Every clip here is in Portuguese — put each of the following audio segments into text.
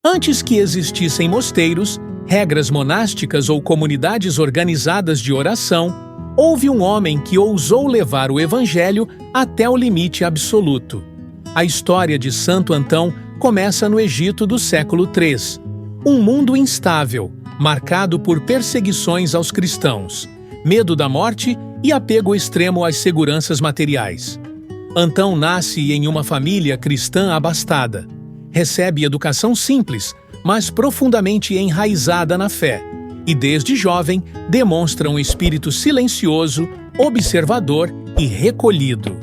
Antes que existissem mosteiros, regras monásticas ou comunidades organizadas de oração, houve um homem que ousou levar o Evangelho até o limite absoluto. A história de Santo Antão começa no Egito do século III, um mundo instável, marcado por perseguições aos cristãos, medo da morte e apego extremo às seguranças materiais. Antão nasce em uma família cristã abastada. Recebe educação simples, mas profundamente enraizada na fé, e desde jovem demonstra um espírito silencioso, observador e recolhido.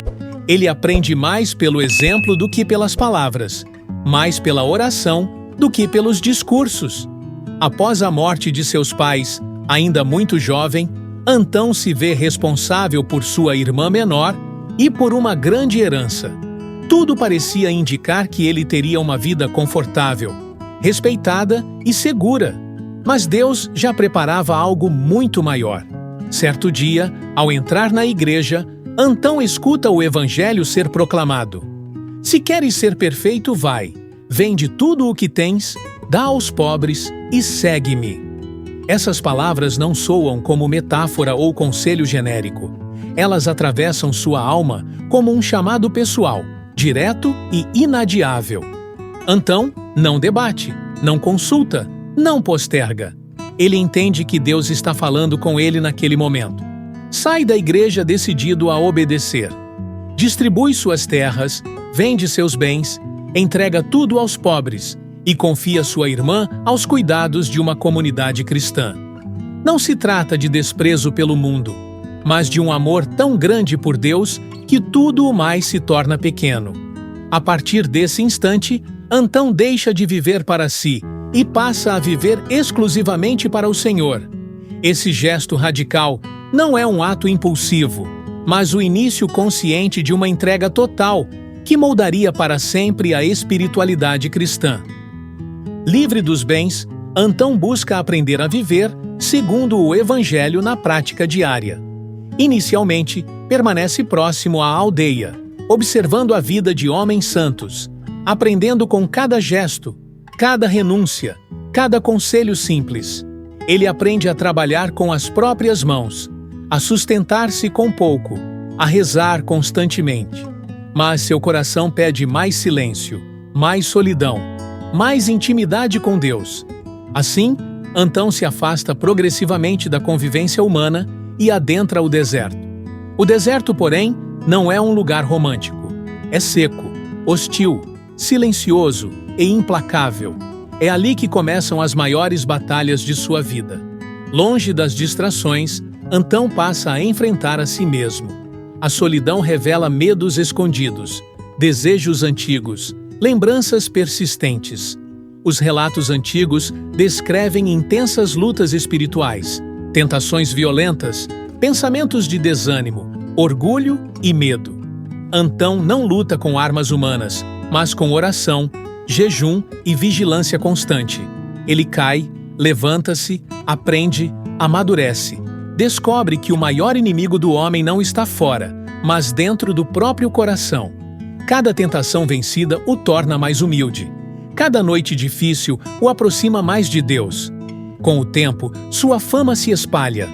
Ele aprende mais pelo exemplo do que pelas palavras, mais pela oração do que pelos discursos. Após a morte de seus pais, ainda muito jovem, Antão se vê responsável por sua irmã menor e por uma grande herança. Tudo parecia indicar que ele teria uma vida confortável, respeitada e segura. Mas Deus já preparava algo muito maior. Certo dia, ao entrar na igreja, Antão escuta o Evangelho ser proclamado. Se queres ser perfeito, vai, vende tudo o que tens, dá aos pobres e segue-me. Essas palavras não soam como metáfora ou conselho genérico. Elas atravessam sua alma como um chamado pessoal, direto e inadiável. Antão não debate, não consulta, não posterga. Ele entende que Deus está falando com ele naquele momento. Sai da igreja decidido a obedecer. Distribui suas terras, vende seus bens, entrega tudo aos pobres e confia sua irmã aos cuidados de uma comunidade cristã. Não se trata de desprezo pelo mundo, mas de um amor tão grande por Deus que tudo o mais se torna pequeno. A partir desse instante, Antão deixa de viver para si e passa a viver exclusivamente para o Senhor. Esse gesto radical não é um ato impulsivo, mas o início consciente de uma entrega total que moldaria para sempre a espiritualidade cristã. Livre dos bens, Antão busca aprender a viver segundo o Evangelho na prática diária. Inicialmente, permanece próximo à aldeia, observando a vida de homens santos, aprendendo com cada gesto, cada renúncia, cada conselho simples. Ele aprende a trabalhar com as próprias mãos, a sustentar-se com pouco, a rezar constantemente. Mas seu coração pede mais silêncio, mais solidão, mais intimidade com Deus. Assim, Antão se afasta progressivamente da convivência humana e adentra o deserto. O deserto, porém, não é um lugar romântico. É seco, hostil, silencioso e implacável. É ali que começam as maiores batalhas de sua vida. Longe das distrações, Antão passa a enfrentar a si mesmo. A solidão revela medos escondidos, desejos antigos, lembranças persistentes. Os relatos antigos descrevem intensas lutas espirituais, tentações violentas, pensamentos de desânimo, orgulho e medo. Antão não luta com armas humanas, mas com oração, jejum e vigilância constante. Ele cai, levanta-se, aprende, amadurece. Descobre que o maior inimigo do homem não está fora, mas dentro do próprio coração. Cada tentação vencida o torna mais humilde. Cada noite difícil o aproxima mais de Deus. Com o tempo, sua fama se espalha.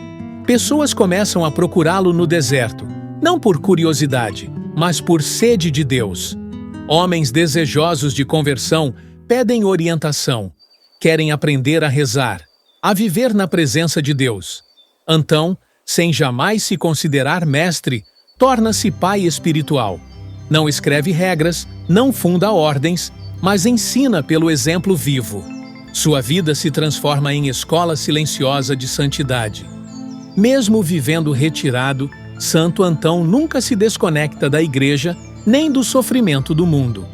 Pessoas começam a procurá-lo no deserto, não por curiosidade, mas por sede de Deus. Homens desejosos de conversão pedem orientação, querem aprender a rezar, a viver na presença de Deus. Antão, sem jamais se considerar mestre, torna-se pai espiritual. Não escreve regras, não funda ordens, mas ensina pelo exemplo vivo. Sua vida se transforma em escola silenciosa de santidade. Mesmo vivendo retirado, Santo Antão nunca se desconecta da igreja nem do sofrimento do mundo.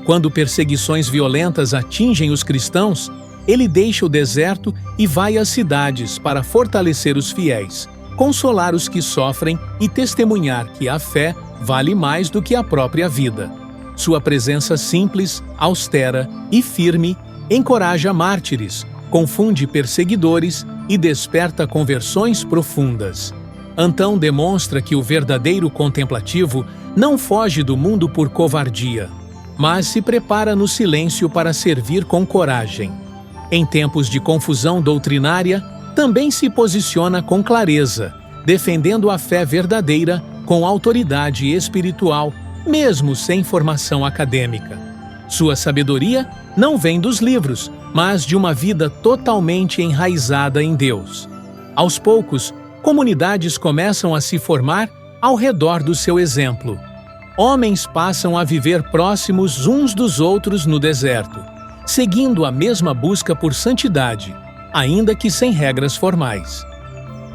Quando perseguições violentas atingem os cristãos, ele deixa o deserto e vai às cidades para fortalecer os fiéis, consolar os que sofrem e testemunhar que a fé vale mais do que a própria vida. Sua presença simples, austera e firme encoraja mártires, confunde perseguidores e desperta conversões profundas. Antão demonstra que o verdadeiro contemplativo não foge do mundo por covardia. mas se prepara no silêncio para servir com coragem. Em tempos de confusão doutrinária, também se posiciona com clareza, defendendo a fé verdadeira com autoridade espiritual, mesmo sem formação acadêmica. Sua sabedoria não vem dos livros, mas de uma vida totalmente enraizada em Deus. Aos poucos, comunidades começam a se formar ao redor do seu exemplo. Homens passam a viver próximos uns dos outros no deserto, seguindo a mesma busca por santidade, ainda que sem regras formais.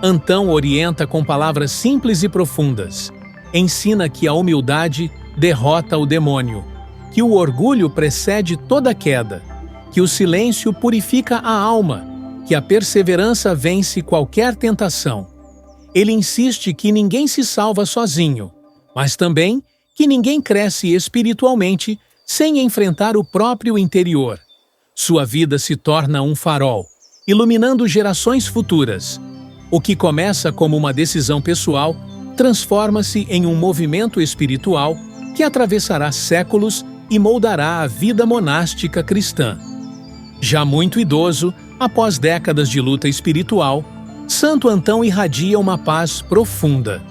Antão orienta com palavras simples e profundas. Ensina que a humildade derrota o demônio, que o orgulho precede toda queda, que o silêncio purifica a alma, que a perseverança vence qualquer tentação. Ele insiste que ninguém se salva sozinho, mas também que ninguém cresce espiritualmente sem enfrentar o próprio interior. Sua vida se torna um farol, iluminando gerações futuras. O que começa como uma decisão pessoal transforma-se em um movimento espiritual que atravessará séculos e moldará a vida monástica cristã. Já muito idoso, após décadas de luta espiritual, Santo Antão irradia uma paz profunda.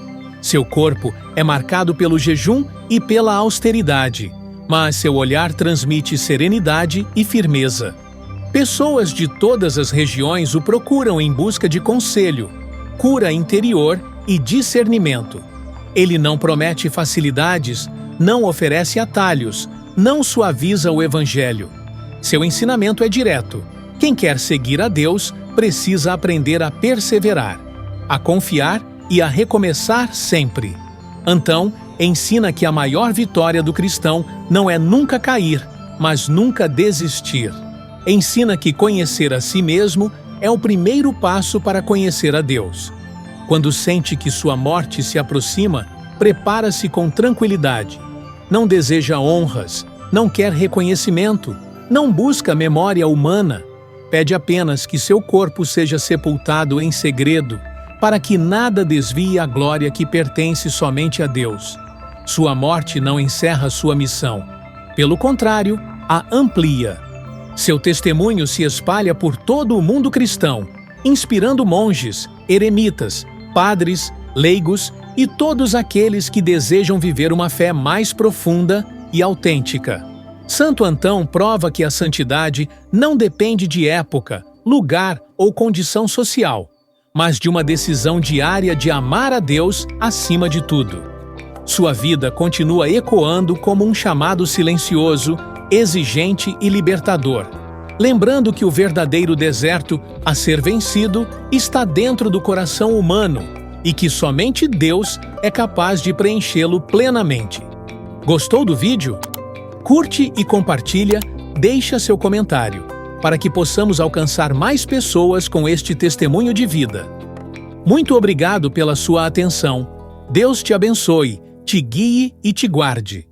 Seu corpo é marcado pelo jejum e pela austeridade, mas seu olhar transmite serenidade e firmeza. Pessoas de todas as regiões o procuram em busca de conselho, cura interior e discernimento. Ele não promete facilidades, não oferece atalhos, não suaviza o evangelho. Seu ensinamento é direto. Quem quer seguir a Deus precisa aprender a perseverar, a confiar e a recomeçar sempre. Antão ensina que a maior vitória do cristão não é nunca cair, mas nunca desistir. Ensina que conhecer a si mesmo é o primeiro passo para conhecer a Deus. Quando sente que sua morte se aproxima, prepara-se com tranquilidade. Não deseja honras, não quer reconhecimento, não busca memória humana. Pede apenas que seu corpo seja sepultado em segredo, para que nada desvie a glória que pertence somente a Deus. Sua morte não encerra sua missão. Pelo contrário, a amplia. Seu testemunho se espalha por todo o mundo cristão, inspirando monges, eremitas, padres, leigos e todos aqueles que desejam viver uma fé mais profunda e autêntica. Santo Antão prova que a santidade não depende de época, lugar ou condição social, mas de uma decisão diária de amar a Deus acima de tudo. Sua vida continua ecoando como um chamado silencioso, exigente e libertador, lembrando que o verdadeiro deserto a ser vencido está dentro do coração humano e que somente Deus é capaz de preenchê-lo plenamente. Gostou do vídeo? Curte e compartilha, deixa seu comentário, para que possamos alcançar mais pessoas com este testemunho de vida. Muito obrigado pela sua atenção. Deus te abençoe, te guie e te guarde.